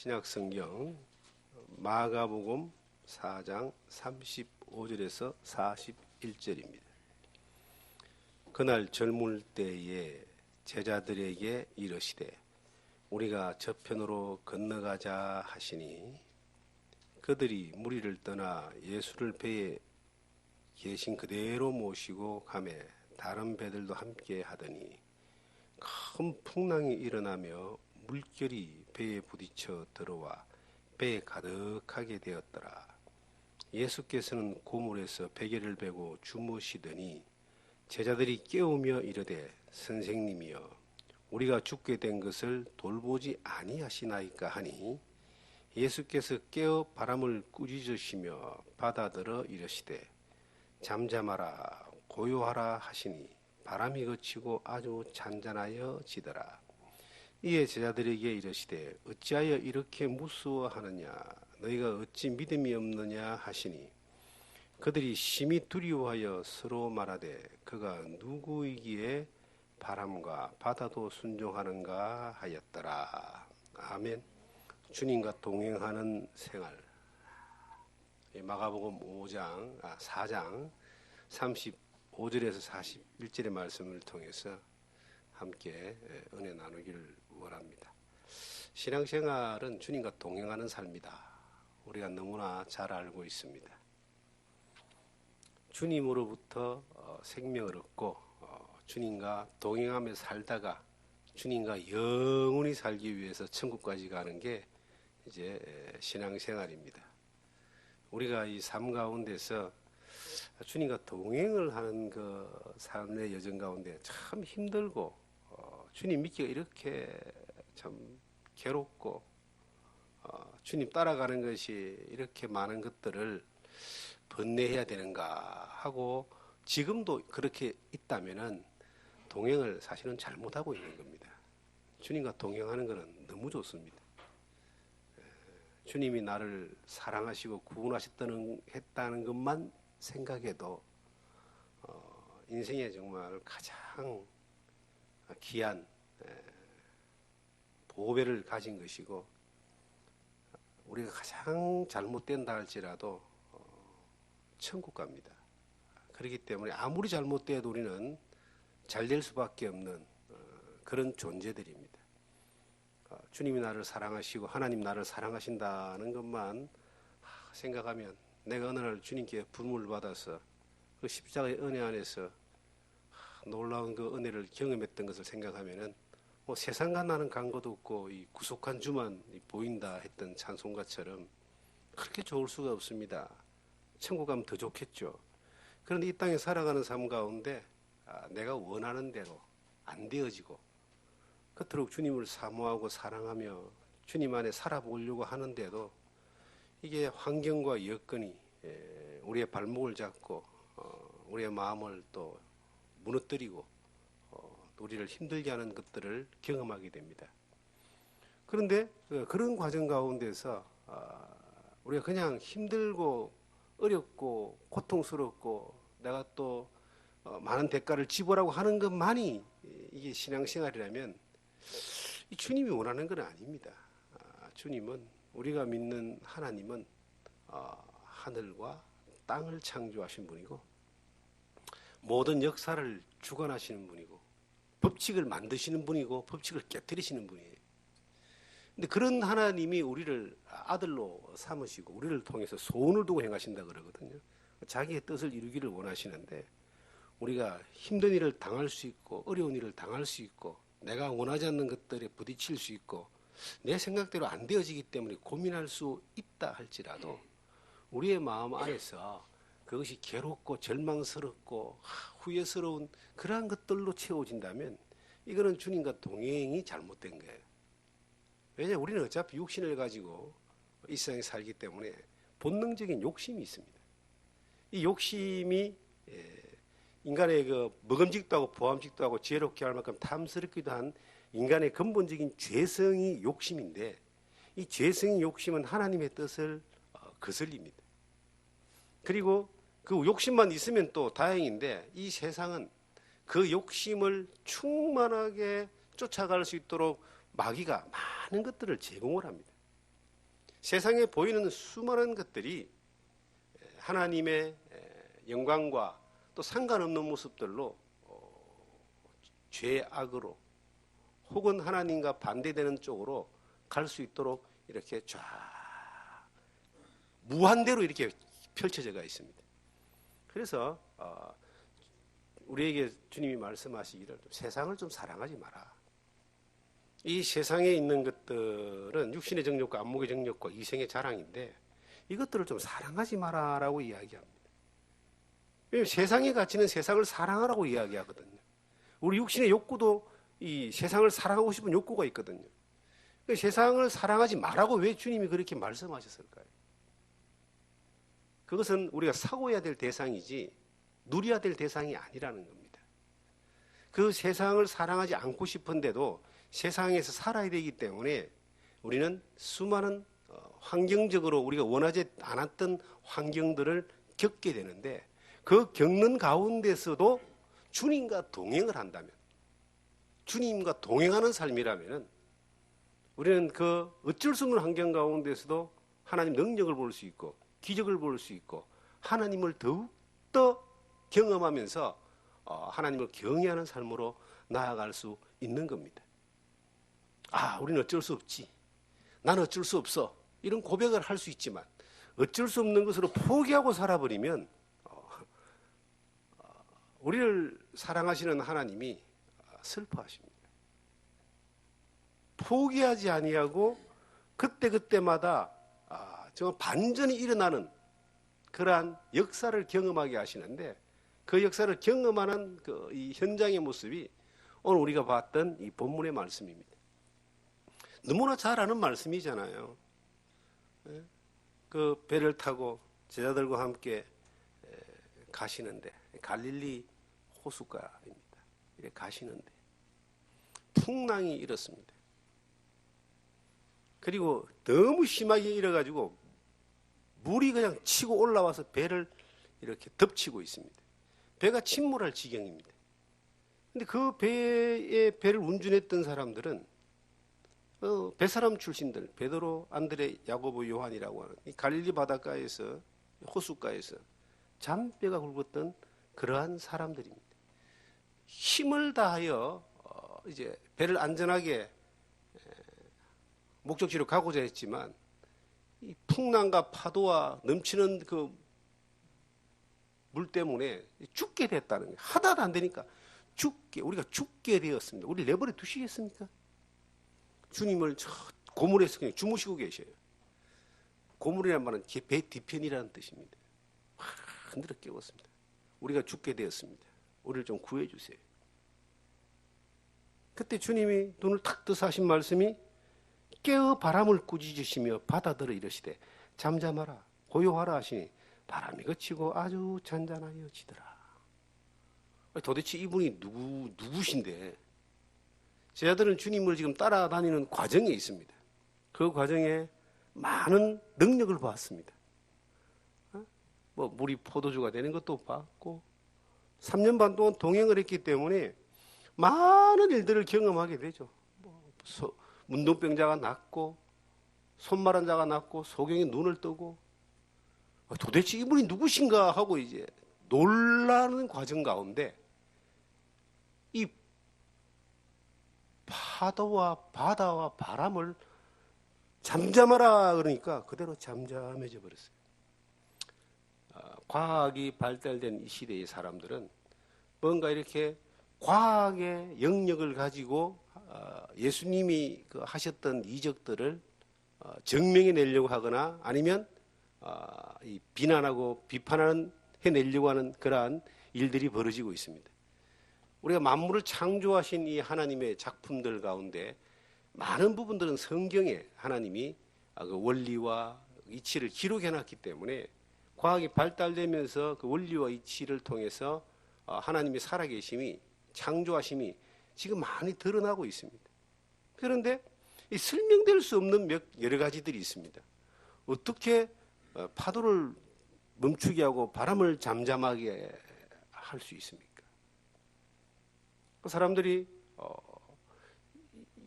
신약성경 마가복음 4장 35절에서 41절입니다. 그날 젊을 때에 제자들에게 이르시되 우리가 저편으로 건너가자 하시니 그들이 무리를 떠나 예수를 배에 계신 그대로 모시고 가매 다른 배들도 함께 하더니 큰 풍랑이 일어나며 물결이 배에 부딪혀 들어와 배에 가득하게 되었더라. 예수께서는 고물에서 베개를 베고 주무시더니 제자들이 깨우며 이르되 선생님이여 우리가 죽게 된 것을 돌보지 아니하시나이까 하니 예수께서 깨어 바람을 꾸짖으시며 바다들어 이르시되 잠잠하라 고요하라 하시니 바람이 그치고 아주 잔잔하여 지더라. 이에 제자들에게 이르시되 어찌하여 이렇게 무서워하느냐 너희가 어찌 믿음이 없느냐 하시니 그들이 심히 두려워하여 서로 말하되 그가 누구이기에 바람과 바다도 순종하는가 하였더라. 아멘. 주님과 동행하는 생활. 마가복음 4장 35절에서 41절의 말씀을 통해서 함께 은혜 나누기를 원합니다. 신앙생활은 주님과 동행하는 삶이다. 우리가 너무나 잘 알고 있습니다. 주님으로부터 생명을 얻고 주님과 동행하며 살다가 주님과 영원히 살기 위해서 천국까지 가는 게 이제 신앙생활입니다. 우리가 이 삶 가운데서 주님과 동행을 하는 그 삶의 여정 가운데 참 힘들고 주님 믿기가 이렇게 참 괴롭고 주님 따라가는 것이 이렇게 많은 것들을 번뇌해야 되는가 하고 지금도 그렇게 있다면은 동행을 사실은 잘못하고 있는 겁니다. 주님과 동행하는 것은 너무 좋습니다. 주님이 나를 사랑하시고 구원하셨다는 것만 생각해도 인생에 정말 가장 귀한 보배를 가진 것이고 우리가 가장 잘못된다 할지라도 천국 갑니다. 그렇기 때문에 아무리 잘못돼도 우리는 잘 될 수밖에 없는 그런 존재들입니다. 주님이 나를 사랑하시고 하나님 나를 사랑하신다는 것만 생각하면 내가 어느 날 주님께 부름을 받아서 그 십자가의 은혜 안에서 놀라운 그 은혜를 경험했던 것을 생각하면은 뭐 세상과 나는 간것도 없고 이 구속한 주만 보인다 했던 찬송가처럼 그렇게 좋을 수가 없습니다. 천국 가면 더 좋겠죠. 그런데 이 땅에 살아가는 삶 가운데 내가 원하는 대로 안 되어지고 그토록 주님을 사모하고 사랑하며 주님 안에 살아보려고 하는데도 이게 환경과 여건이 우리의 발목을 잡고 우리의 마음을 또 무너뜨리고 우리를 힘들게 하는 것들을 경험하게 됩니다. 그런데 그런 과정 가운데서 우리가 그냥 힘들고 어렵고 고통스럽고 내가 또 많은 대가를 지불하고 하는 것만이 이게 신앙생활이라면 주님이 원하는 건 아닙니다. 주님은 우리가 믿는 하나님은 하늘과 땅을 창조하신 분이고 모든 역사를 주관하시는 분이고 법칙을 만드시는 분이고 법칙을 깨뜨리시는 분이에요. 근데 그런 하나님이 우리를 아들로 삼으시고 우리를 통해서 소원을 두고 행하신다 그러거든요. 자기의 뜻을 이루기를 원하시는데 우리가 힘든 일을 당할 수 있고 어려운 일을 당할 수 있고 내가 원하지 않는 것들에 부딪힐 수 있고 내 생각대로 안 되어지기 때문에 고민할 수 있다 할지라도 우리의 마음 안에서 그것이 괴롭고 절망스럽고 후회스러운 그러한 것들로 채워진다면 이거는 주님과 동행이 잘못된 거예요. 왜냐하면 우리는 어차피 육신을 가지고 이 세상에 살기 때문에 본능적인 욕심이 있습니다. 이 욕심이 인간의 그 먹음직도 하고 보암직도 하고 지혜롭게 할 만큼 탐스럽기도 한 인간의 근본적인 죄성이 욕심인데 이 죄성의 욕심은 하나님의 뜻을 거슬립니다. 그리고 그 욕심만 있으면 또 다행인데 이 세상은 그 욕심을 충만하게 쫓아갈 수 있도록 마귀가 많은 것들을 제공을 합니다. 세상에 보이는 수많은 것들이 하나님의 영광과 또 상관없는 모습들로 죄악으로 혹은 하나님과 반대되는 쪽으로 갈 수 있도록 이렇게 쫙 무한대로 이렇게 펼쳐져가 있습니다. 그래서 우리에게 주님이 말씀하시기를 세상을 좀 사랑하지 마라. 이 세상에 있는 것들은 육신의 정욕과 안목의 정욕과 이생의 자랑인데 이것들을 좀 사랑하지 마라라고 이야기합니다. 왜냐하면 세상의 가치는 세상을 사랑하라고 이야기하거든요. 우리 육신의 욕구도 이 세상을 사랑하고 싶은 욕구가 있거든요. 세상을 사랑하지 말라고 왜 주님이 그렇게 말씀하셨을까요? 그것은 우리가 사고해야 될 대상이지 누려야 될 대상이 아니라는 겁니다. 그 세상을 사랑하지 않고 싶은데도 세상에서 살아야 되기 때문에 우리는 수많은 환경적으로 우리가 원하지 않았던 환경들을 겪게 되는데 그 겪는 가운데서도 주님과 동행을 한다면, 주님과 동행하는 삶이라면 우리는 그 어쩔 수 없는 환경 가운데서도 하나님 능력을 볼 수 있고 기적을 볼 수 있고 하나님을 더욱더 경험하면서 하나님을 경외하는 삶으로 나아갈 수 있는 겁니다. 우리는 어쩔 수 없지. 나는 어쩔 수 없어. 이런 고백을 할 수 있지만 어쩔 수 없는 것으로 포기하고 살아버리면 우리를 사랑하시는 하나님이 슬퍼하십니다. 포기하지 아니하고 그때그때마다 정말 반전이 일어나는 그러한 역사를 경험하게 하시는데 그 역사를 경험하는 이 현장의 모습이 오늘 우리가 봤던 이 본문의 말씀입니다. 너무나 잘 아는 말씀이잖아요. 그 배를 타고 제자들과 함께 가시는데 갈릴리 호숫가입니다. 이렇게 가시는데 풍랑이 일었습니다. 그리고 너무 심하게 일어가지고 물이 그냥 치고 올라와서 배를 이렇게 덮치고 있습니다. 배가 침몰할 지경입니다. 근데 그 배를 운전했던 사람들은 배사람 출신들, 베드로, 안드레, 야고보, 요한이라고 하는 이 갈릴리 바닷가에서 호숫가에서 잔뼈가 굵었던 그러한 사람들입니다. 힘을 다하여 이제 배를 안전하게 목적지로 가고자 했지만 이 풍랑과 파도와 넘치는 그 물 때문에 죽게 됐다는 거예요. 하다도 안 되니까 우리가 죽게 되었습니다. 우리 내버려 두시겠습니까? 주님을 저 고물에서 그냥 주무시고 계셔요. 고물이라는 말은 배 뒤편이라는 뜻입니다. 흔들어 깨웠습니다. 우리가 죽게 되었습니다. 우리를 좀 구해 주세요. 그때 주님이 눈을 탁 떠서 하신 말씀이 깨어 바람을 꾸짖으시며 바다들어 이르시되 잠잠하라 고요하라 하시니 바람이 그치고 아주 잔잔하여지더라. 도대체 이분이 누구신데 제자들은 주님을 지금 따라다니는 과정에 있습니다. 그 과정에 많은 능력을 봤습니다. 물이 포도주가 되는 것도 봤고 3년 반 동안 동행을 했기 때문에 많은 일들을 경험하게 되죠. 문둥병자가 낫고 손마른 자가 낫고 소경이 눈을 뜨고 도대체 이분이 누구신가 하고 이제 놀라는 과정 가운데 이 파도와 바다와 바람을 잠잠하라 그러니까 그대로 잠잠해져 버렸어요. 과학이 발달된 이 시대의 사람들은 뭔가 이렇게 과학의 영역을 가지고 예수님이 하셨던 이적들을 증명해 내려고 하거나 아니면 비난하고 비판해내려고 하는 그러한 일들이 벌어지고 있습니다. 우리가 만물을 창조하신 이 하나님의 작품들 가운데 많은 부분들은 성경에 하나님이 그 원리와 이치를 기록해놨기 때문에 과학이 발달되면서 그 원리와 이치를 통해서 하나님의 살아계심이 창조하심이 지금 많이 드러나고 있습니다. 그런데 이 설명될 수 없는 여러 가지들이 있습니다. 어떻게 파도를 멈추게 하고 바람을 잠잠하게 할 수 있습니까? 그 사람들이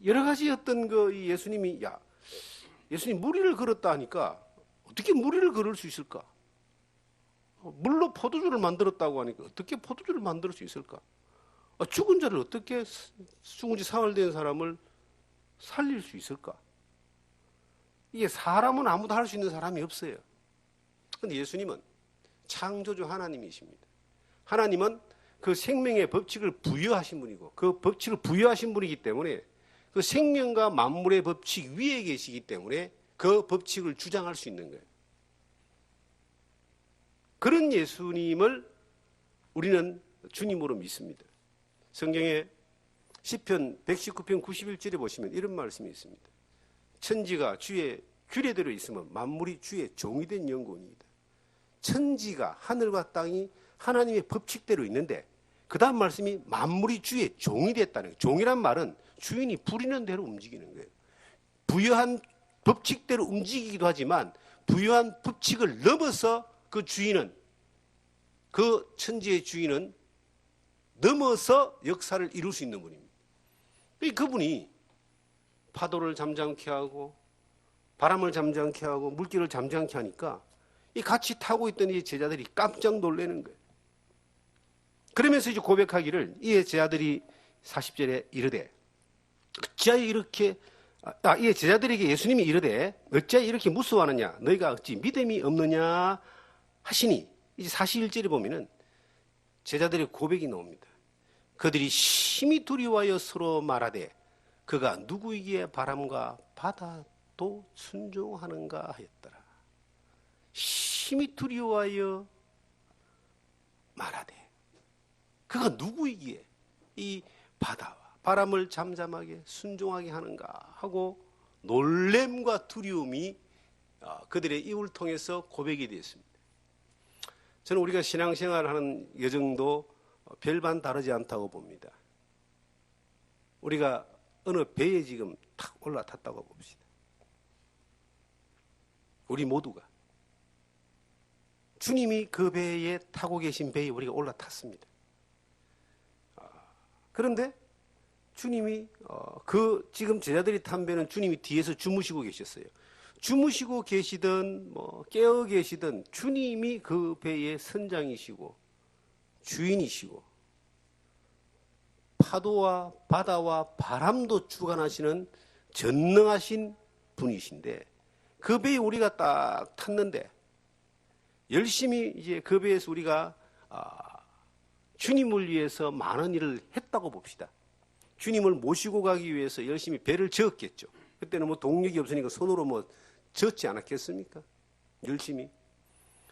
여러 가지 어떤 이 예수님이 예수님 무리를 걸었다 하니까 어떻게 무리를 걸을 수 있을까? 물로 포도주를 만들었다고 하니까 어떻게 포도주를 만들 수 있을까? 죽은 자를 어떻게, 죽은 지 사흘 된 사람을 살릴 수 있을까? 이게 사람은 아무도 할 수 있는 사람이 없어요. 그런데 예수님은 창조주 하나님이십니다. 하나님은 그 생명의 법칙을 부여하신 분이고 그 법칙을 부여하신 분이기 때문에 그 생명과 만물의 법칙 위에 계시기 때문에 그 법칙을 주장할 수 있는 거예요. 그런 예수님을 우리는 주님으로 믿습니다. 성경에 시편 119편 91절에 보시면 이런 말씀이 있습니다. 천지가 주의 규례대로 있으면 만물이 주의 종이 된 영혼이다. 천지가 하늘과 땅이 하나님의 법칙대로 있는데 그 다음 말씀이 만물이 주의 종이 됐다는 거예요. 종이란 말은 주인이 부리는 대로 움직이는 거예요. 부여한 법칙대로 움직이기도 하지만 부여한 법칙을 넘어서 그 주인은, 그 천지의 주인은 넘어서 역사를 이룰 수 있는 분입니다. 그분이 파도를 잠잠케 하고 바람을 잠잠케 하고 물길을 잠잠케 하니까 이 같이 타고 있던 이 제자들이 깜짝 놀라는 거예요. 그러면서 이제 고백하기를, 이 제자들이 40절에 이르되 어찌하여 이렇게 이 제자들에게 예수님이 이르되 어찌하여 이렇게 무서워하느냐, 너희가 어찌 믿음이 없느냐 하시니, 이제 41절에 보면은 제자들의 고백이 나옵니다. 그들이 심히 두려워하여 서로 말하되 그가 누구이기에 바람과 바다도 순종하는가 하였더라. 심히 두려워하여 말하되 그가 누구이기에 이 바다와 바람을 잠잠하게 순종하게 하는가 하고 놀램과 두려움이 그들의 입을 통해서 고백이 되었습니다. 저는 우리가 신앙생활하는 여정도 별반 다르지 않다고 봅니다. 우리가 어느 배에 지금 탁 올라탔다고 봅시다. 우리 모두가 주님이 그 배에 타고 계신 배에 우리가 올라탔습니다. 그런데 주님이 그 지금 제자들이 탄 배는 주님이 뒤에서 주무시고 계셨어요. 주무시고 계시든 깨어 계시든 주님이 그 배의 선장이시고 주인이시고 파도와 바다와 바람도 주관하시는 전능하신 분이신데, 그 배에 우리가 딱 탔는데 열심히 이제 그 배에서 우리가 주님을 위해서 많은 일을 했다고 봅시다. 주님을 모시고 가기 위해서 열심히 배를 저었겠죠. 그때는 동력이 없으니까 손으로 젓지 않았겠습니까? 열심히.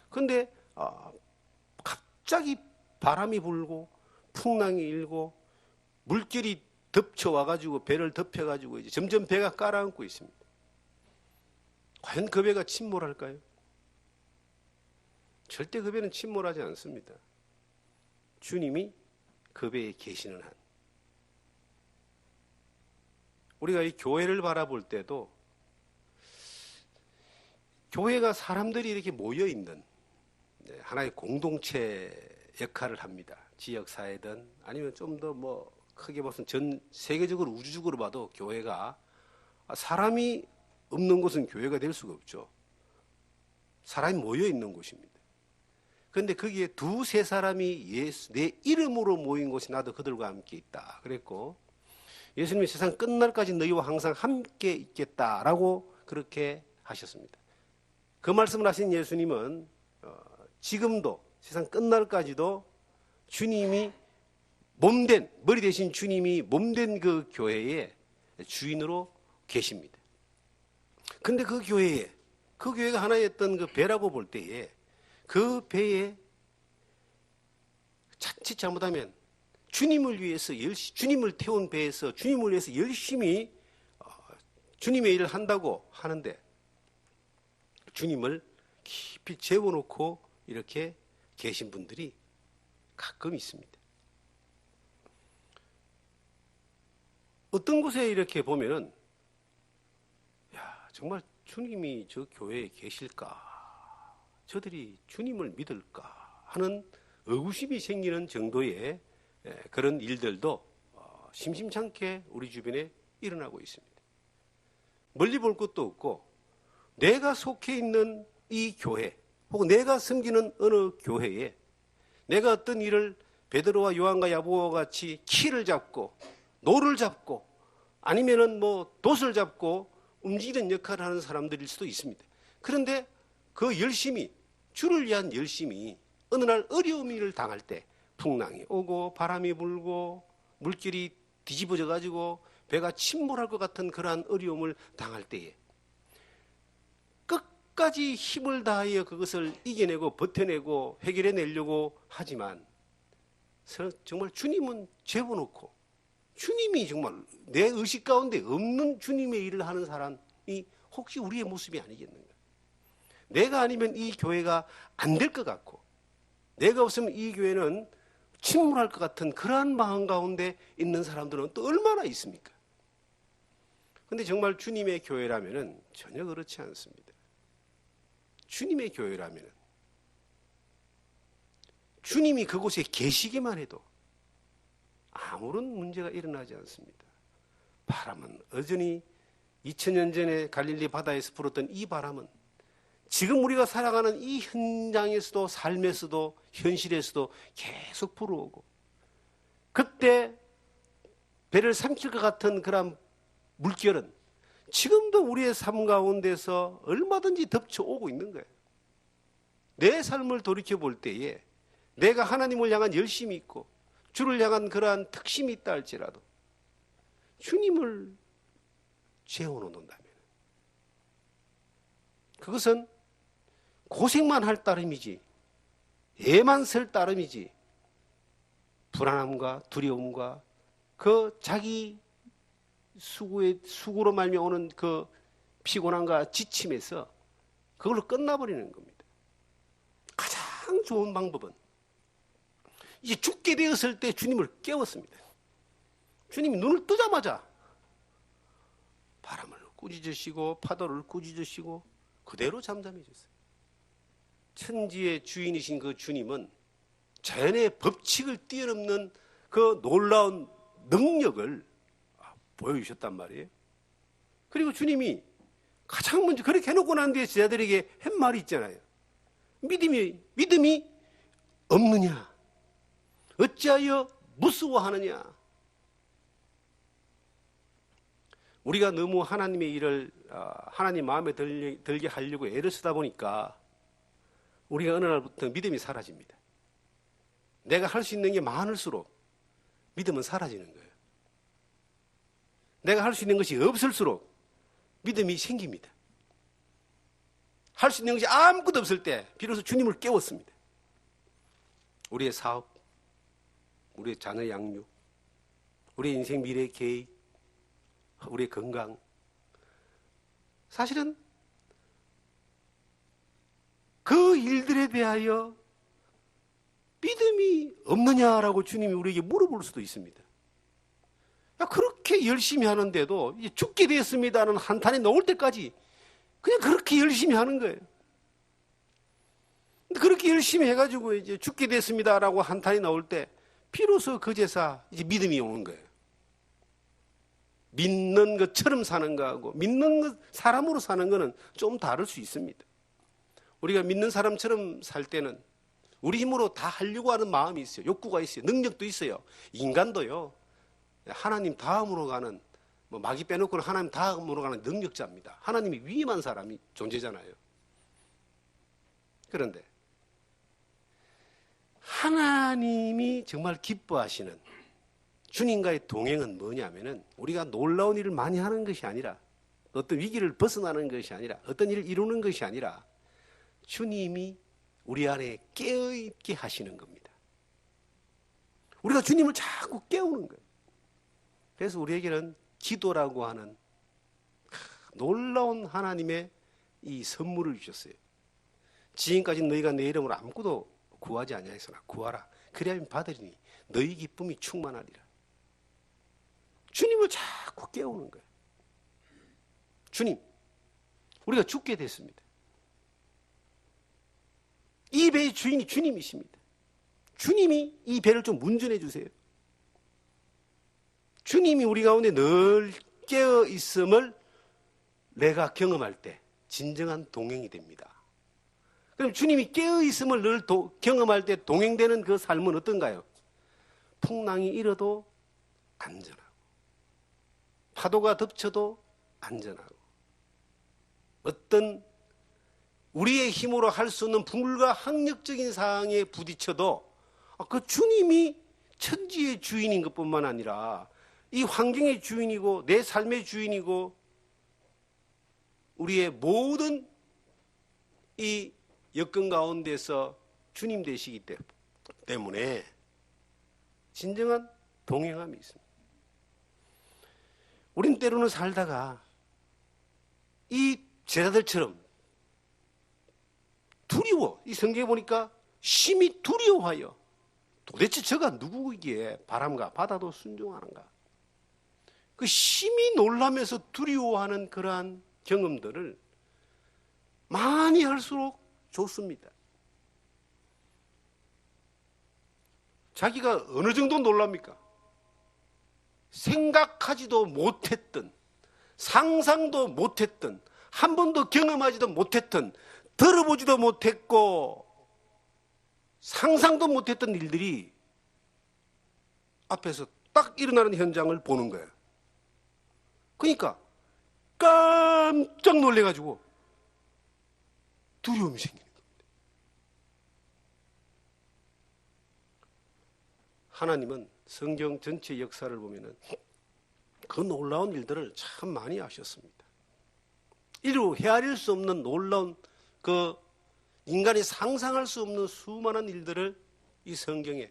그런데 갑자기 바람이 불고 풍랑이 일고 물결이 덮쳐와가지고 배를 덮여가지고 이제 점점 배가 깔아앉고 있습니다. 과연 그 배가 침몰할까요? 절대 그 배는 침몰하지 않습니다. 주님이 그 배에 계시는 한. 우리가 이 교회를 바라볼 때도 교회가 사람들이 이렇게 모여있는 하나의 공동체 역할을 합니다. 지역사회든 아니면 좀 더 크게 봐서 전 세계적으로 우주적으로 봐도 교회가, 사람이 없는 곳은 교회가 될 수가 없죠. 사람이 모여있는 곳입니다. 그런데 거기에 두세 사람이 내 이름으로 모인 곳이 나도 그들과 함께 있다 그랬고, 예수님이 세상 끝날까지 너희와 항상 함께 있겠다라고 그렇게 하셨습니다. 그 말씀을 하신 예수님은 지금도 세상 끝날까지도 주님이 몸된, 머리 대신 주님이 몸된 그 교회의 주인으로 계십니다. 근데 그 교회가 하나였던 그 배라고 볼 때에 그 배에 자칫 잘못하면 주님을 위해서 주님을 태운 배에서 주님을 위해서 열심히 주님의 일을 한다고 하는데 주님을 깊이 재워놓고 이렇게 계신 분들이 가끔 있습니다. 어떤 곳에 이렇게 보면은 정말 주님이 저 교회에 계실까? 저들이 주님을 믿을까? 하는 의구심이 생기는 정도의 그런 일들도 심심찮게 우리 주변에 일어나고 있습니다. 멀리 볼 것도 없고 내가 속해 있는 이 교회 혹은 내가 섬기는 어느 교회에 내가 어떤 일을 베드로와 요한과 야고보와 같이 키를 잡고 노를 잡고 아니면은 뭐 돛을 잡고 움직이는 역할을 하는 사람들일 수도 있습니다. 그런데 그 열심이, 주를 위한 열심이 어느 날 어려움을 당할 때 풍랑이 오고 바람이 불고 물결이 뒤집어져 가지고 배가 침몰할 것 같은 그러한 어려움을 당할 때에 끝까지 힘을 다하여 그것을 이겨내고 버텨내고 해결해내려고 하지만 정말 주님은 재워놓고 주님이 정말 내 의식 가운데 없는 주님의 일을 하는 사람이 혹시 우리의 모습이 아니겠는가? 내가 아니면 이 교회가 안 될 것 같고 내가 없으면 이 교회는 침몰할 것 같은 그러한 마음 가운데 있는 사람들은 또 얼마나 있습니까? 그런데 정말 주님의 교회라면 전혀 그렇지 않습니다. 주님의 교회라면 주님이 그곳에 계시기만 해도 아무런 문제가 일어나지 않습니다. 바람은 여전히 2000년 전에 갈릴리 바다에서 불었던 이 바람은 지금 우리가 살아가는 이 현장에서도 삶에서도 현실에서도 계속 불어오고 그때 배를 삼킬 것 같은 그런 물결은 지금도 우리의 삶 가운데서 얼마든지 덮쳐오고 있는 거예요. 내 삶을 돌이켜볼 때에 내가 하나님을 향한 열심이 있고 주를 향한 그러한 특심이 있다 할지라도 주님을 재워놓는다면 그것은 고생만 할 따름이지 애만 쓸 따름이지 불안함과 두려움과 그 자기 수고로 말미오는 그 피곤함과 지침에서 그걸로 끝나버리는 겁니다. 가장 좋은 방법은 이제 죽게 되었을 때 주님을 깨웠습니다. 주님이 눈을 뜨자마자 바람을 꾸짖으시고 파도를 꾸짖으시고 그대로 잠잠해졌어요. 천지의 주인이신 그 주님은 자연의 법칙을 뛰어넘는 그 놀라운 능력을 보여주셨단 말이에요. 그리고 주님이 가장 먼저 그렇게 해놓고 난 뒤에 제자들에게 한 말이 있잖아요. 믿음이 없느냐? 어찌하여 무서워하느냐? 우리가 너무 하나님의 일을 하나님 마음에 들게 하려고 애를 쓰다 보니까 우리가 어느 날부터 믿음이 사라집니다. 내가 할 수 있는 게 많을수록 믿음은 사라지는 거예요. 내가 할 수 있는 것이 없을수록 믿음이 생깁니다. 할 수 있는 것이 아무것도 없을 때 비로소 주님을 깨웠습니다. 우리의 사업, 우리의 자녀 양육, 우리의 인생 미래 계획, 우리의 건강. 사실은 그 일들에 대하여 믿음이 없느냐라고 주님이 우리에게 물어볼 수도 있습니다. 야, 그렇게 열심히 하는데도 이제 죽게 되었습니다는 한탄이 나올 때까지 그냥 그렇게 열심히 하는 거예요. 근데 그렇게 열심히 해가지고 이제 죽게 됐습니다라고 한탄이 나올 때 비로소 그제서 이제 믿음이 오는 거예요. 믿는 것처럼 사는 거하고 믿는 것, 사람으로 사는 거는 좀 다를 수 있습니다. 우리가 믿는 사람처럼 살 때는 우리 힘으로 다 하려고 하는 마음이 있어요. 욕구가 있어요. 능력도 있어요. 인간도요. 하나님 다음으로 가는 마귀 빼놓고는 하나님 다음으로 가는 능력자입니다. 하나님이 위임한 사람이 존재잖아요. 그런데 하나님이 정말 기뻐하시는 주님과의 동행은 뭐냐면은 우리가 놀라운 일을 많이 하는 것이 아니라 어떤 위기를 벗어나는 것이 아니라 어떤 일을 이루는 것이 아니라 주님이 우리 안에 깨어있게 하시는 겁니다. 우리가 주님을 자꾸 깨우는 거예요. 그래서 우리에게는 기도라고 하는 놀라운 하나님의 이 선물을 주셨어요. 지금까지 너희가 내 이름으로 아무것도 구하지 아니하였으나 구하라. 그리하면 받으리니 너희 기쁨이 충만하리라. 주님을 자꾸 깨우는 거예요. 주님, 우리가 죽게 됐습니다. 이 배의 주인이 주님이십니다. 주님이 이 배를 좀 운전해 주세요. 주님이 우리 가운데 늘 깨어 있음을 내가 경험할 때, 진정한 동행이 됩니다. 그럼 주님이 깨어있음을 늘 경험할 때 동행되는 그 삶은 어떤가요? 풍랑이 일어도 안전하고, 파도가 덮쳐도 안전하고, 어떤 우리의 힘으로 할 수 없는 불가항력적인 상황에 부딪혀도 그 주님이 천지의 주인인 것뿐만 아니라 이 환경의 주인이고 내 삶의 주인이고 우리의 모든 이 여건 가운데서 주님 되시기 때문에 진정한 동행함이 있습니다. 우린 때로는 살다가 이 제자들처럼 두려워. 이 성경에 보니까 심히 두려워하여 도대체 저가 누구기에 바람과 바다도 순종하는가. 그 심히 놀라면서 두려워하는 그러한 경험들을 많이 할수록 좋습니다. 자기가 어느 정도 놀랍니까? 생각하지도 못했던, 상상도 못했던, 한 번도 경험하지도 못했던, 들어보지도 못했고 상상도 못했던 일들이 앞에서 딱 일어나는 현장을 보는 거예요. 그러니까 깜짝 놀래가지고 두려움이 생기는 겁니다. 하나님은 성경 전체 역사를 보면은 그 놀라운 일들을 참 많이 하셨습니다. 이루 헤아릴 수 없는 놀라운 그 인간이 상상할 수 없는 수많은 일들을 이 성경에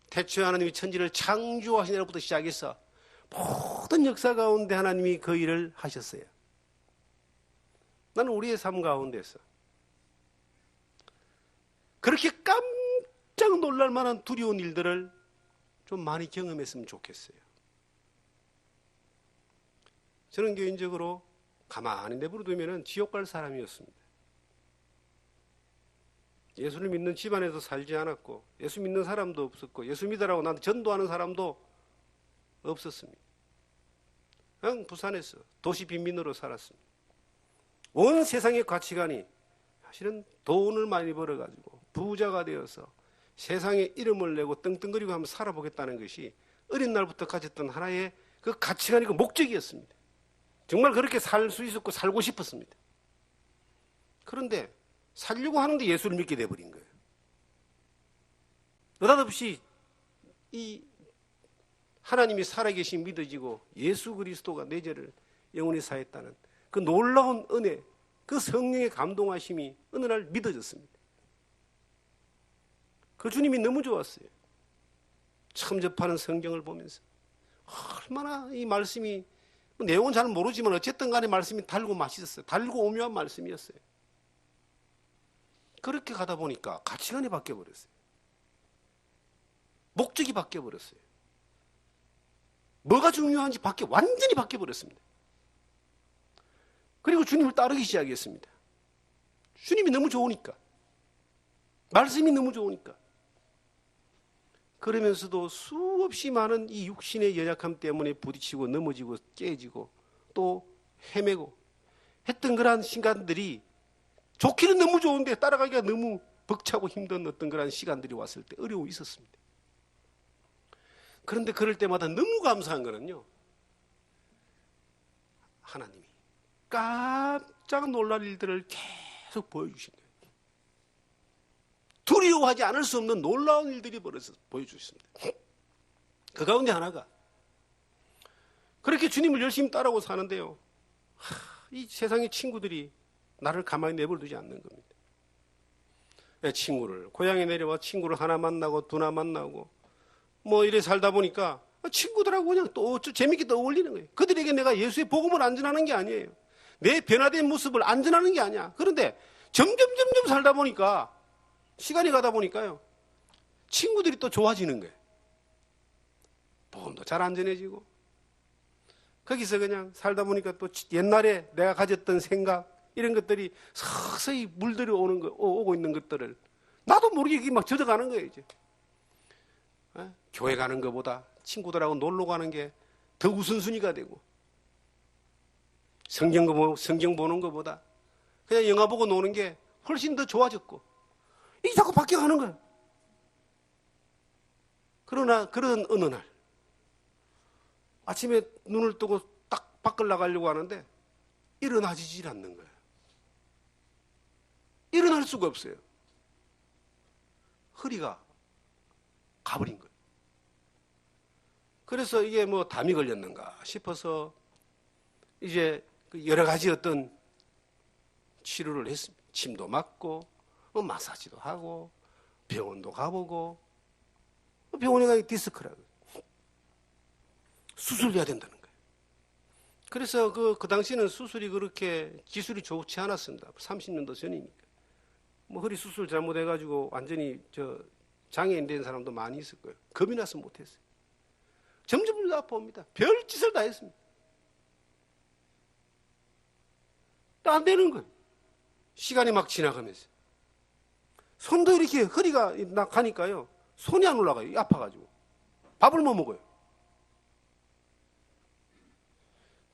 태초에 하나님이 천지를 창조하신 날부터 시작해서 모든 역사 가운데 하나님이 그 일을 하셨어요. 나는 우리의 삶 가운데서 그렇게 깜짝 놀랄 만한 두려운 일들을 좀 많이 경험했으면 좋겠어요. 저는 개인적으로 가만히 내버려두면 지옥 갈 사람이었습니다. 예수를 믿는 집안에서 살지 않았고 예수 믿는 사람도 없었고 예수 믿으라고 나한테 전도하는 사람도 없었습니다. 그냥 부산에서 도시 빈민으로 살았습니다. 온 세상의 가치관이 사실은 돈을 많이 벌어가지고 부자가 되어서 세상에 이름을 내고 떵떵거리고 한번 살아보겠다는 것이 어린 날부터 가졌던 하나의 그 가치관이고 목적이었습니다. 정말 그렇게 살 수 있었고 살고 싶었습니다. 그런데 살려고 하는데 예수를 믿게 돼버린 거예요. 느닷없이 이 하나님이 살아계신 믿어지고 예수 그리스도가 내 죄를 영원히 사했다는 그 놀라운 은혜, 그 성령의 감동하심이 어느 날 믿어졌습니다. 그 주님이 너무 좋았어요. 처음 접하는 성경을 보면서 얼마나 이 말씀이 내용은 잘 모르지만 어쨌든 간에 말씀이 달고 맛있었어요. 달고 오묘한 말씀이었어요. 그렇게 가다 보니까 가치관이 바뀌어버렸어요. 목적이 바뀌어버렸어요. 뭐가 중요한지 완전히 바뀌어버렸습니다. 그리고 주님을 따르기 시작했습니다. 주님이 너무 좋으니까. 말씀이 너무 좋으니까. 그러면서도 수없이 많은 이 육신의 연약함 때문에 부딪히고 넘어지고 깨지고 또 헤매고 했던 그러한 시간들이 좋기는 너무 좋은데 따라가기가 너무 벅차고 힘든 어떤 그런 시간들이 왔을 때 어려움이 있었습니다. 그런데 그럴 때마다 너무 감사한 거는요, 하나님이 깜짝 놀랄 일들을 계속 보여주신 거예요. 두려워하지 않을 수 없는 놀라운 일들이 보여주셨습니다. 그 가운데 하나가 그렇게 주님을 열심히 따라오고 사는데요, 이 세상의 친구들이 나를 가만히 내버려두지 않는 겁니다. 친구를 고향에 내려와 친구를 하나 만나고 두나 만나고 뭐 이래 살다 보니까 친구들하고 그냥 또 재밌게 떠올리는 거예요. 그들에게 내가 예수의 복음을 안전하는 게 아니에요. 내 변화된 모습을 안전하는 게 아니야. 그런데 점점 살다 보니까 시간이 가다 보니까요, 친구들이 또 좋아지는 거예요. 복음도 잘 안전해지고 거기서 그냥 살다 보니까 또 옛날에 내가 가졌던 생각 이런 것들이 서서히 물들여 오고 있는 것들을 나도 모르게 막 젖어가는 거예요. 이제 교회 가는 것보다 친구들하고 놀러 가는 게 더 우선순위가 되고 성경 보는 것보다 그냥 영화 보고 노는 게 훨씬 더 좋아졌고 이게 자꾸 바뀌어가는 거예요. 그러나 그런 어느 날 아침에 눈을 뜨고 딱 밖을 나가려고 하는데 일어나지질 않는 거예요. 일어날 수가 없어요. 허리가 가버린 거예요. 그래서 이게 뭐 담이 걸렸는가 싶어서 이제 여러 가지 어떤 치료를 했습니다. 침도 맞고 마사지도 하고 병원도 가보고 병원에 가니 디스크라고 수술해야 된다는 거예요. 그래서 그 당시에는 수술이 그렇게 기술이 좋지 않았습니다. 30년도 전이니까. 뭐 허리 수술 잘못해가지고 완전히 장애인 된 사람도 많이 있을 거예요. 겁이 나서 못했어요. 점점 더 아파옵니다. 별짓을 다 했습니다. 또 안 되는 거예요. 시간이 막 지나가면서. 손도 이렇게 허리가 가니까요. 손이 안 올라가요. 아파가지고. 밥을 못 먹어요.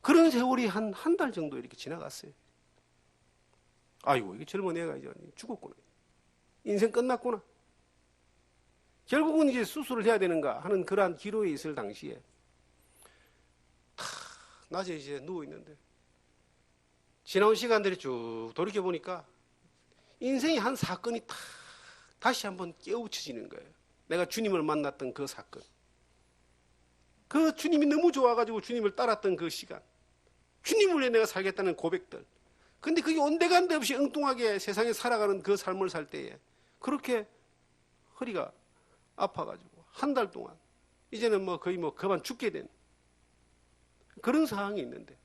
그런 세월이 한 달 정도 이렇게 지나갔어요. 아이고, 이게 젊은 애가 이제 죽었구나. 인생 끝났구나. 결국은 이제 수술을 해야 되는가 하는 그러한 기로에 있을 당시에 낮에 이제 누워있는데 지나온 시간들이 쭉 돌이켜보니까 인생의 한 사건이 다시 한번 깨우쳐지는 거예요. 내가 주님을 만났던 그 사건. 그 주님이 너무 좋아가지고 주님을 따랐던 그 시간. 주님을 위해 내가 살겠다는 고백들. 근데 그게 온데간데 없이 엉뚱하게 세상에 살아가는 그 삶을 살 때에 그렇게 허리가 아파가지고 한 달 동안 이제는 뭐 거의 뭐 그만 죽게 된 그런 상황이 있는데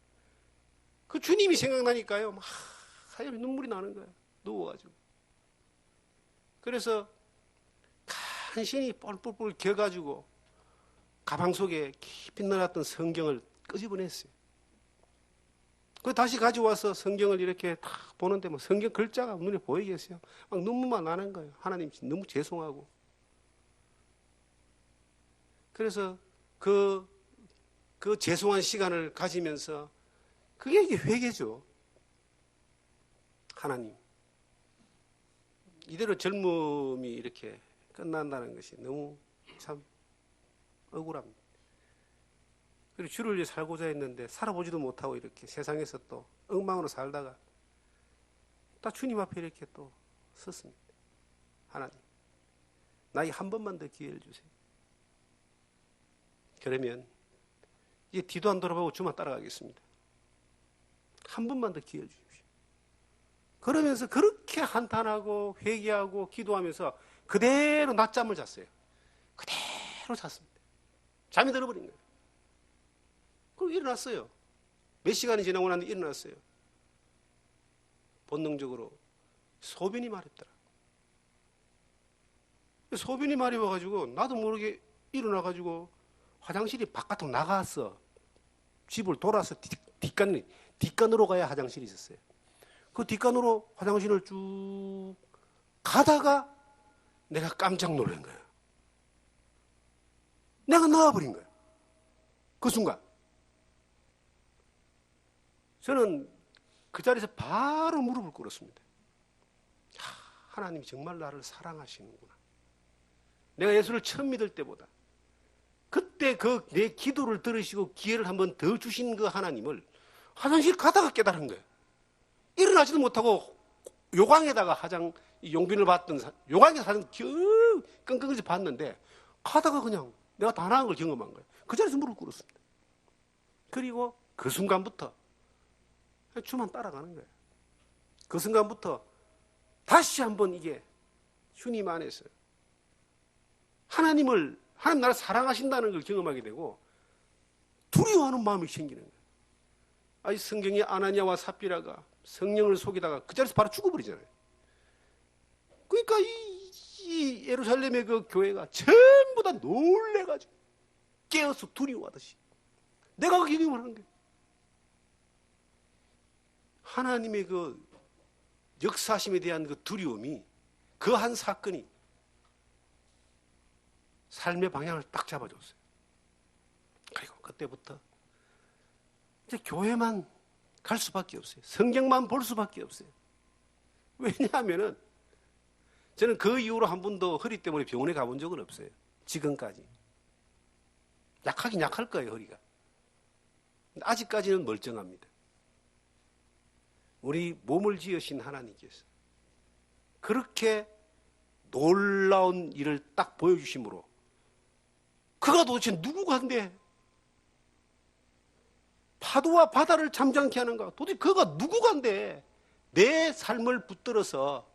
그 주님이 생각나니까요. 막 하얀 눈물이 나는 거예요. 누워가지고. 그래서 간신히 뻘뻘뻘 겨가지고 가방 속에 깊이 넣어놨던 성경을 끄집어냈어요. 그 다시 가져와서 성경을 이렇게 딱 보는데 뭐 성경 글자가 눈에 보이겠어요. 막 눈물만 나는 거예요. 하나님 너무 죄송하고. 그래서 그 죄송한 시간을 가지면서 그게 이게 회개죠. 하나님. 이대로 젊음이 이렇게 끝난다는 것이 너무 참 억울합니다. 그리고 주를 위해 살고자 했는데 살아보지도 못하고 이렇게 세상에서 또 엉망으로 살다가 딱 주님 앞에 이렇게 또 섰습니다. 하나님, 나에게 한 번만 더 기회를 주세요. 그러면 이제 뒤도 안 돌아보고 주만 따라가겠습니다. 한 번만 더 기회를 주십시오. 그러면서 그렇게 한탄하고 회개하고 기도하면서 그대로 낮잠을 잤어요. 그대로 잤습니다. 잠이 들어버린 거예요. 그리고 일어났어요. 몇 시간이 지나고 나서 일어났어요. 본능적으로 소변이 마렵더라. 소변이 마려워가지고 나도 모르게 일어나가지고 화장실이 바깥으로 나갔어. 집을 돌아서 뒷간으로 가야 화장실이 있었어요. 그 뒷간으로 화장실을 쭉 가다가 내가 깜짝 놀란 거예요. 내가 나와버린 거예요. 그 순간. 저는 그 자리에서 바로 무릎을 꿇었습니다. 하나님이 정말 나를 사랑하시는구나. 내가 예수를 처음 믿을 때보다 그때 그 내 기도를 들으시고 기회를 한번 더 주신 그 하나님을 화장실 가다가 깨달은 거예요. 일어나지도 못하고 요강에다가 용빈을 봤던 요강에서 사진 겨우 끙끙거리지 봤는데 가다가 그냥 내가 다 나은 걸 경험한 거예요. 그 자리에서 무릎을 꿇었습니다. 그리고 그 순간부터 주만 따라가는 거예요. 그 순간부터 다시 한번 이게 주님 안에서 하나님 나를 사랑하신다는 걸 경험하게 되고 두려워하는 마음이 생기는 거예요. 아니 성경에 아나니아와 삽비라가 성령을 속이다가 그 자리에서 바로 죽어버리잖아요. 그러니까 이 예루살렘의 그 교회가 전부 다 놀래가지고 깨어서 두려워하듯이 내가 그 경험을 하는 거예요. 하나님의 그 역사심에 대한 그 두려움이 그 한 사건이 삶의 방향을 딱 잡아줬어요. 그리고 그때부터 이제 교회만 갈 수밖에 없어요. 성경만 볼 수밖에 없어요. 왜냐하면은 저는 그 이후로 한 번도 허리 때문에 병원에 가본 적은 없어요. 지금까지. 약하긴 약할 거예요, 허리가. 아직까지는 멀쩡합니다. 우리 몸을 지으신 하나님께서 그렇게 놀라운 일을 딱 보여주심으로 그가 도대체 누구간데 파도와 바다를 잠잠케 하는가? 도대체 그가 누구간데 내 삶을 붙들어서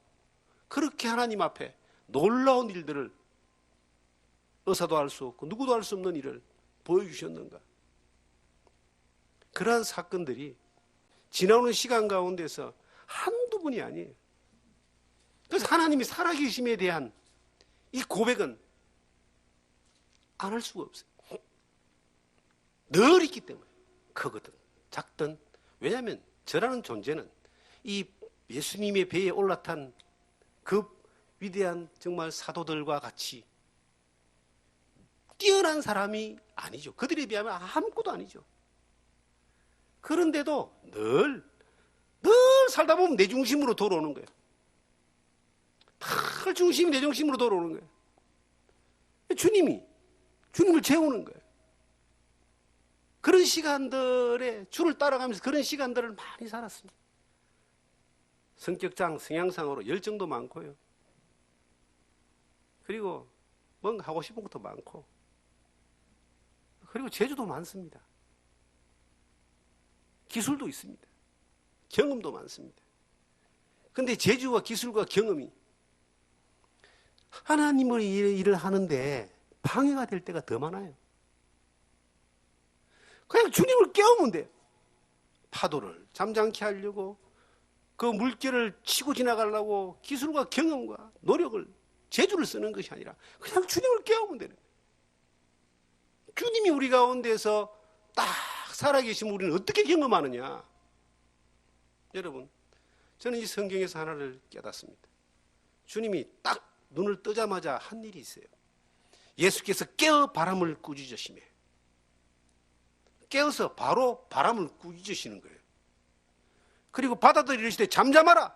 그렇게 하나님 앞에 놀라운 일들을 의사도 할 수 없고 누구도 할 수 없는 일을 보여주셨는가? 그러한 사건들이 지나오는 시간 가운데서 한두 분이 아니에요. 그래서 하나님이 살아계심에 대한 이 고백은 안 할 수가 없어요. 늘 있기 때문에. 크거든, 작든. 왜냐하면 저라는 존재는 이 예수님의 배에 올라탄 그 위대한 정말 사도들과 같이 뛰어난 사람이 아니죠. 그들에 비하면 아무것도 아니죠. 그런데도 늘 살다 보면 내 중심으로 돌아오는 거예요. 늘 중심이 내 중심으로 돌아오는 거예요. 주님을 재우는 거예요. 그런 시간들에 주를 따라가면서 그런 시간들을 많이 살았습니다. 성격상, 성향상으로 열정도 많고요. 그리고 뭔가 하고 싶은 것도 많고. 그리고 재주도 많습니다. 기술도 있습니다. 경험도 많습니다. 그런데 재주와 기술과 경험이 하나님의 일을 하는데 방해가 될 때가 더 많아요. 그냥 주님을 깨우면 돼요. 파도를 잠잠케 하려고 그 물결을 치고 지나가려고 기술과 경험과 노력을, 재주를 쓰는 것이 아니라 그냥 주님을 깨우면 되는 거예요. 주님이 우리 가운데서 딱 살아계시면 우리는 어떻게 경험하느냐? 여러분, 저는 이 성경에서 하나를 깨닫습니다. 주님이 딱 눈을 뜨자마자 한 일이 있어요. 예수께서 깨어 바람을 꾸짖으시며 깨어서 바로 바람을 꾸짖으시는 거예요. 그리고 바다들이 이르시되 잠잠하라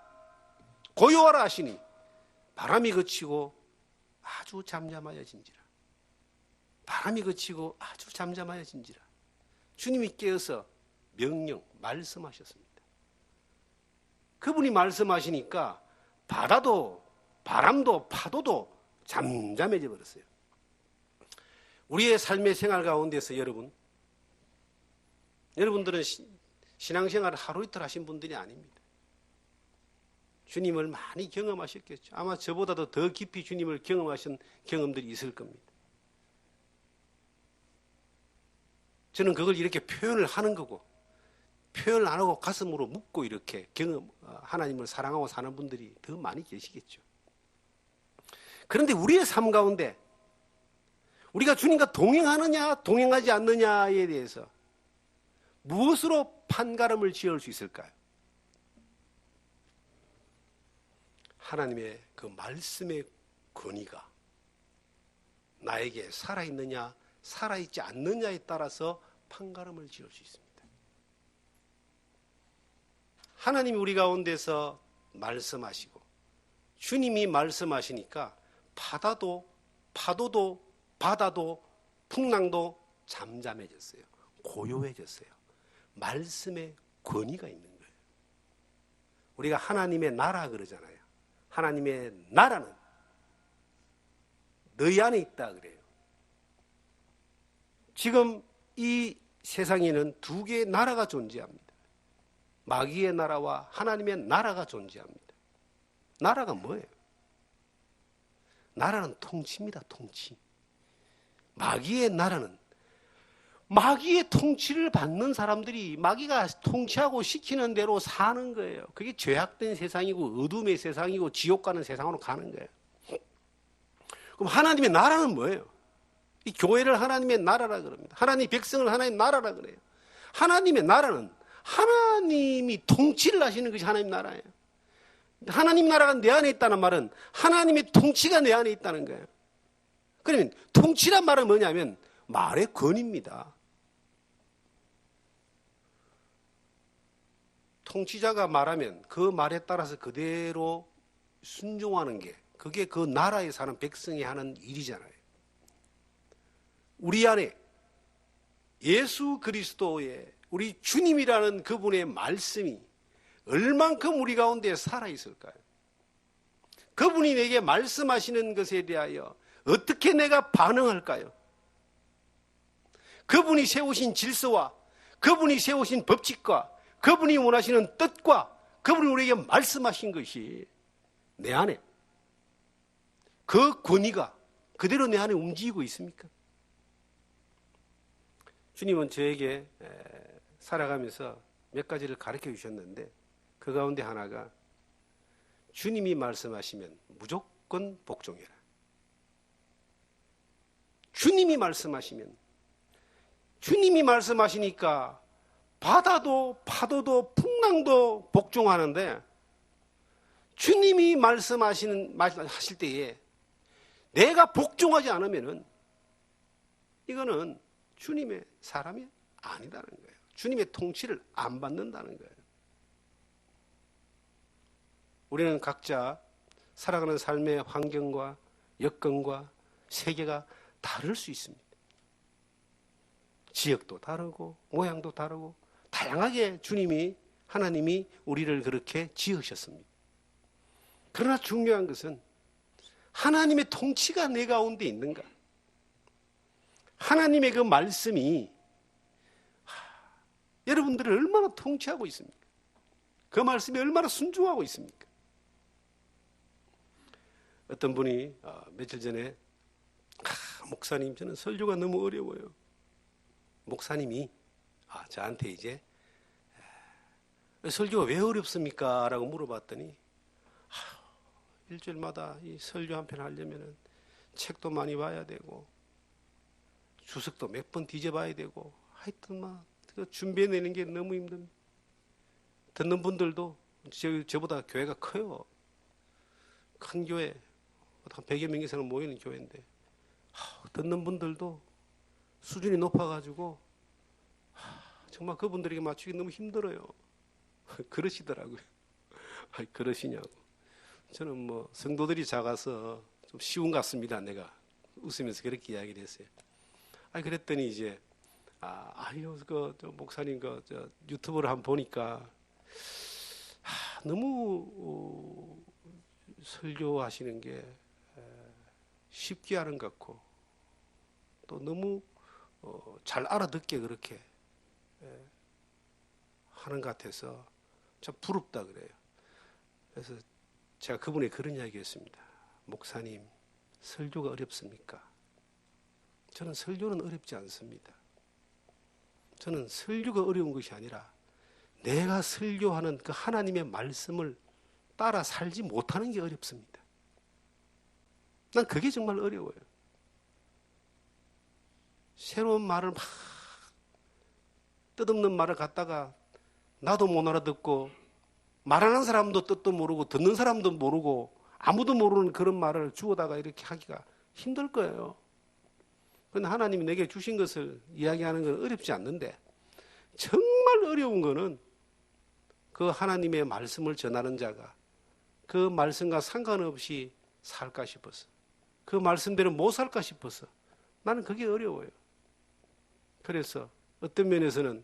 고요하라 하시니 바람이 그치고 아주 잠잠하여진지라. 바람이 그치고 아주 잠잠하여진지라. 주님이 깨어서 명령, 말씀하셨습니다. 그분이 말씀하시니까 바다도 바람도 파도도 잠잠해져 버렸어요. 우리의 삶의 생활 가운데서 여러분들은 신앙생활을 하루 이틀 하신 분들이 아닙니다. 주님을 많이 경험하셨겠죠. 아마 저보다도 더 깊이 주님을 경험하신 경험들이 있을 겁니다. 저는 그걸 이렇게 표현을 하는 거고, 표현을 안 하고 가슴으로 묻고 이렇게 하나님을 사랑하고 사는 분들이 더 많이 계시겠죠. 그런데 우리의 삶 가운데 우리가 주님과 동행하느냐 동행하지 않느냐에 대해서 무엇으로 판가름을 지을 수 있을까요? 하나님의 그 말씀의 권위가 나에게 살아있느냐 살아있지 않느냐에 따라서 판가름을 지을 수 있습니다. 하나님이 우리 가운데서 말씀하시고 주님이 말씀하시니까 바다도 파도도 바다도 풍랑도 잠잠해졌어요. 고요해졌어요. 말씀의 권위가 있는 거예요. 우리가 하나님의 나라 그러잖아요. 하나님의 나라는 너희 안에 있다 그래요. 지금 이 세상에는 두 개의 나라가 존재합니다. 마귀의 나라와 하나님의 나라가 존재합니다. 나라가 뭐예요? 나라는 통치입니다. 통치. 마귀의 나라는 마귀의 통치를 받는 사람들이 마귀가 통치하고 시키는 대로 사는 거예요. 그게 죄악된 세상이고 어둠의 세상이고 지옥 가는 세상으로 가는 거예요. 그럼 하나님의 나라는 뭐예요? 이 교회를 하나님의 나라라 그럽니다. 하나님 백성을 하나님의 나라라 그래요. 하나님의 나라는 하나님이 통치를 하시는 것이 하나님 나라예요. 하나님 나라가 내 안에 있다는 말은 하나님의 통치가 내 안에 있다는 거예요. 그러면 통치란 말은 뭐냐면 말의 권위입니다. 통치자가 말하면 그 말에 따라서 그대로 순종하는 게 그게 그 나라에 사는 백성이 하는 일이잖아요. 우리 안에 예수 그리스도의 우리 주님이라는 그분의 말씀이 얼만큼 우리 가운데 살아있을까요? 그분이 내게 말씀하시는 것에 대하여 어떻게 내가 반응할까요? 그분이 세우신 질서와 그분이 세우신 법칙과 그분이 원하시는 뜻과 그분이 우리에게 말씀하신 것이 내 안에 그 권위가 그대로 내 안에 움직이고 있습니까? 주님은 저에게 살아가면서 몇 가지를 가르쳐 주셨는데 그 가운데 하나가 주님이 말씀하시면 무조건 복종해라. 주님이 말씀하시면 주님이 말씀하시니까 바다도 파도도 풍랑도 복종하는데 주님이 말씀하실 때에 내가 복종하지 않으면은 이거는 주님의 사람이 아니다는 거예요. 주님의 통치를 안 받는다는 거예요. 우리는 각자 살아가는 삶의 환경과 여건과 세계가 다를 수 있습니다. 지역도 다르고 모양도 다르고 다양하게 주님이 하나님이 우리를 그렇게 지으셨습니다. 그러나 중요한 것은 하나님의 통치가 내 가운데 있는가? 하나님의 그 말씀이 여러분들을 얼마나 통치하고 있습니까? 그 말씀이 얼마나 순종하고 있습니까? 어떤 분이 며칠 전에 목사님 저는 설교가 너무 어려워요. 목사님이 저한테 이제 설교가 왜 어렵습니까? 라고 물어봤더니 일주일마다 이 설교 한 편 하려면은 책도 많이 봐야 되고 주석도 몇 번 뒤져봐야 되고 하여튼 막 준비해내는 게 너무 힘듭니다. 듣는 분들도 저보다 교회가 커요. 큰 교회 한 100여 명 이상 모이는 교회인데 듣는 분들도 수준이 높아가지고 정말 그분들에게 맞추기 너무 힘들어요. 그러시더라고요. 그러시냐고. 저는 뭐 성도들이 작아서 좀 쉬운 것 같습니다. 내가 웃으면서 그렇게 이야기를 했어요. 그랬더니 이제 목사님 유튜브를 한번 보니까 너무 설교하시는 게 쉽게 하는 것 같고 또 너무 잘 알아듣게 그렇게 하는 것 같아서 참 부럽다 그래요. 그래서 제가 그분에 그런 이야기했습니다. 목사님, 설교가 어렵습니까? 저는 설교는 어렵지 않습니다. 저는 설교가 어려운 것이 아니라 내가 설교하는 그 하나님의 말씀을 따라 살지 못하는 게 어렵습니다. 난 그게 정말 어려워요. 새로운 말을 막 뜻없는 말을 갖다가 나도 못 알아듣고 말하는 사람도 뜻도 모르고 듣는 사람도 모르고 아무도 모르는 그런 말을 주워다가 이렇게 하기가 힘들 거예요. 그런데 하나님이 내게 주신 것을 이야기하는 건 어렵지 않는데 정말 어려운 거는 그 하나님의 말씀을 전하는 자가 그 말씀과 상관없이 살까 싶어서 그 말씀대로 못 살까 싶어서 나는 그게 어려워요. 그래서 어떤 면에서는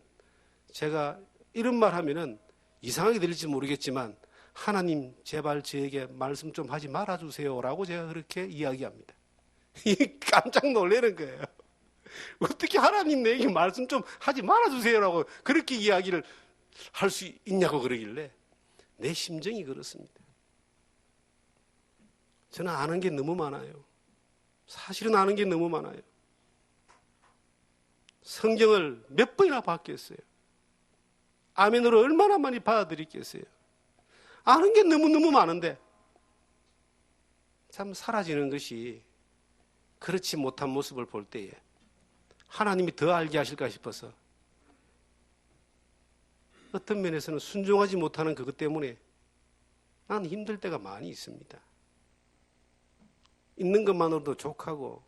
제가 이런 말 하면은 이상하게 들릴지 모르겠지만 하나님 제발 저에게 말씀 좀 하지 말아주세요 라고 제가 그렇게 이야기합니다. 깜짝 놀라는 거예요. 어떻게 하나님 내게 말씀 좀 하지 말아주세요 라고 그렇게 이야기를 할 수 있냐고 그러길래 내 심정이 그렇습니다. 저는 아는 게 너무 많아요. 사실은 아는 게 너무 많아요. 성경을 몇 번이나 봤겠어요. 아멘으로 얼마나 많이 받아들였겠어요. 아는 게 너무너무 많은데 참 사라지는 것이 그렇지 못한 모습을 볼 때에 하나님이 더 알게 하실까 싶어서 어떤 면에서는 순종하지 못하는 그것 때문에 나는 힘들 때가 많이 있습니다. 있는 것만으로도 족하고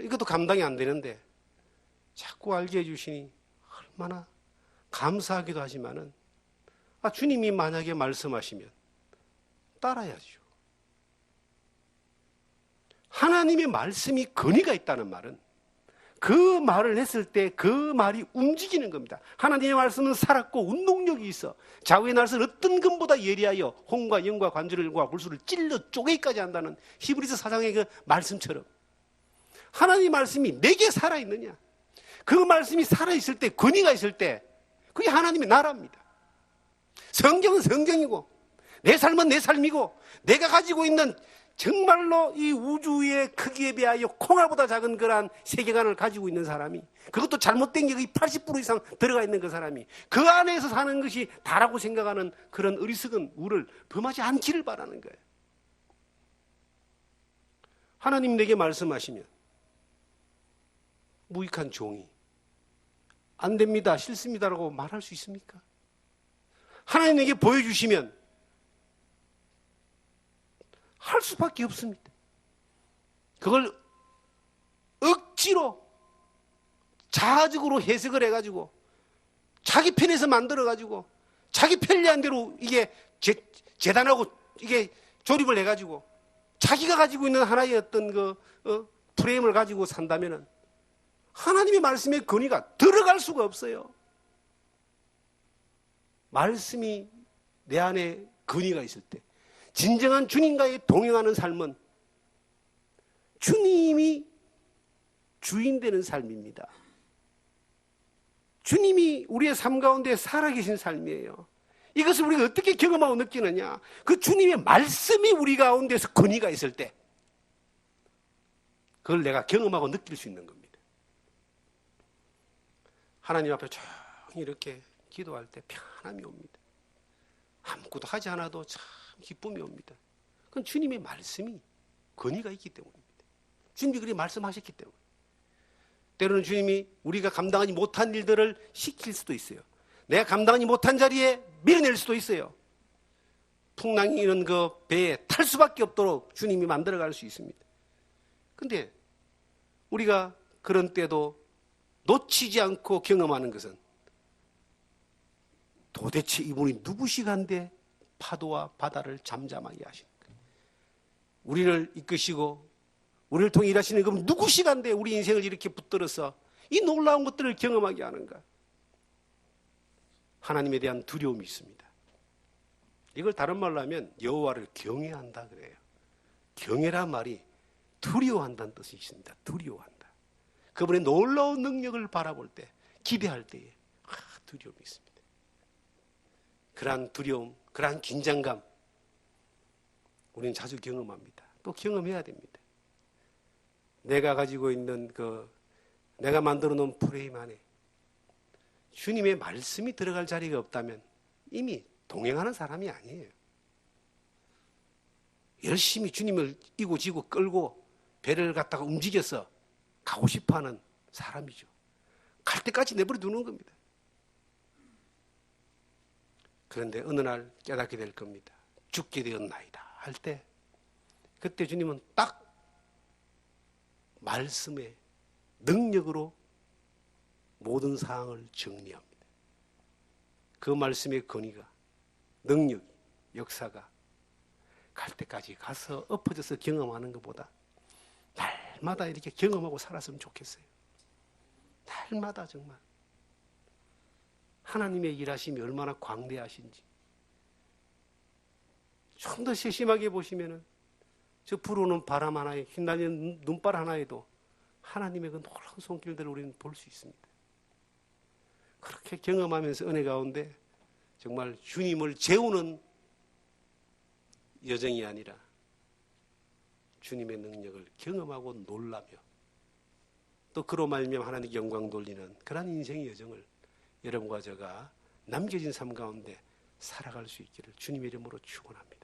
이것도 감당이 안 되는데 자꾸 알게 해주시니 얼마나 감사하기도 하지만은 주님이 만약에 말씀하시면 따라야죠. 하나님의 말씀이 권위가 있다는 말은 그 말을 했을 때 그 말이 움직이는 겁니다. 하나님의 말씀은 살았고 운동력이 있어. 좌우의 날선 어떤 금보다 예리하여 홍과 영과 관절과 골수를 찔러 쪼개기까지 한다는 히브리서 4장의 그 말씀처럼 하나님의 말씀이 내게 살아있느냐, 그 말씀이 살아있을 때, 권위가 있을 때 그게 하나님의 나라입니다. 성경은 성경이고 내 삶은 내 삶이고 내가 가지고 있는 정말로 이 우주의 크기에 비하여 콩알보다 작은 그러한 세계관을 가지고 있는 사람이, 그것도 잘못된 게 거의 80% 이상 들어가 있는 그 사람이 그 안에서 사는 것이 다라고 생각하는 그런 어리석은 우를 범하지 않기를 바라는 거예요. 하나님 내게 말씀하시면 무익한 종이 안 됩니다, 싫습니다라고 말할 수 있습니까? 하나님 내게 보여주시면 할 수밖에 없습니다. 그걸 억지로 자아적으로 해석을 해가지고 자기 편에서 만들어가지고 자기 편리한 대로 이게 재단하고 이게 조립을 해가지고 자기가 가지고 있는 하나의 어떤 프레임을 가지고 산다면은 하나님의 말씀의 권위가 들어갈 수가 없어요. 말씀이 내 안에 권위가 있을 때, 진정한 주님과의 동행하는 삶은 주님이 주인 되는 삶입니다. 주님이 우리의 삶 가운데 살아계신 삶이에요. 이것을 우리가 어떻게 경험하고 느끼느냐? 그 주님의 말씀이 우리 가운데서 권위가 있을 때 그걸 내가 경험하고 느낄 수 있는 겁니다. 하나님 앞에 조용히 이렇게 기도할 때 편함이 옵니다. 아무것도 하지 않아도 참 기쁨이 옵니다. 그건 주님의 말씀이 권위가 있기 때문입니다. 주님이 그렇게 말씀하셨기 때문에. 때로는 주님이 우리가 감당하지 못한 일들을 시킬 수도 있어요. 내가 감당하지 못한 자리에 밀어낼 수도 있어요. 풍랑이 이런 그 배에 탈 수밖에 없도록 주님이 만들어갈 수 있습니다. 그런데 우리가 그런 때도 놓치지 않고 경험하는 것은 도대체 이분이 누구시간데 파도와 바다를 잠잠하게 하시는 거예요. 우리를 이끄시고 우리를 통해 일하시는 그분 누구시간데 우리 인생을 이렇게 붙들어서 이 놀라운 것들을 경험하게 하는가? 하나님에 대한 두려움이 있습니다. 이걸 다른 말로 하면 여호와를 경외한다 그래요. 경외란 말이 두려워한다는 뜻이 있습니다. 두려워한다. 그분의 놀라운 능력을 바라볼 때, 기대할 때에 두려움이 있습니다. 그러한 두려움, 그러한 긴장감 우리는 자주 경험합니다. 또 경험해야 됩니다. 내가 가지고 있는 내가 만들어 놓은 프레임 안에 주님의 말씀이 들어갈 자리가 없다면 이미 동행하는 사람이 아니에요. 열심히 주님을 이고 지고 끌고 배를 갖다가 움직여서 가고 싶어하는 사람이죠. 갈 때까지 내버려 두는 겁니다. 그런데 어느 날 깨닫게 될 겁니다. 죽게 되었나이다 할 때 그때 주님은 딱 말씀의 능력으로 모든 상황을 정리합니다. 그 말씀의 권위가, 능력이, 역사가 갈 때까지 가서 엎어져서 경험하는 것보다 날마다 이렇게 경험하고 살았으면 좋겠어요. 날마다 정말 하나님의 일하심이 얼마나 광대하신지 좀 더 세심하게 보시면은 저 불어오는 바람 하나에 휘날리는 눈발 하나에도 하나님의 그 놀라운 손길들을 우리는 볼 수 있습니다. 그렇게 경험하면서 은혜 가운데 정말 주님을 재우는 여정이 아니라 주님의 능력을 경험하고 놀라며 또 그로 말미암아 하나님께 영광 돌리는 그런 인생의 여정을 여러분과 제가 남겨진 삶 가운데 살아갈 수 있기를 주님의 이름으로 축원합니다.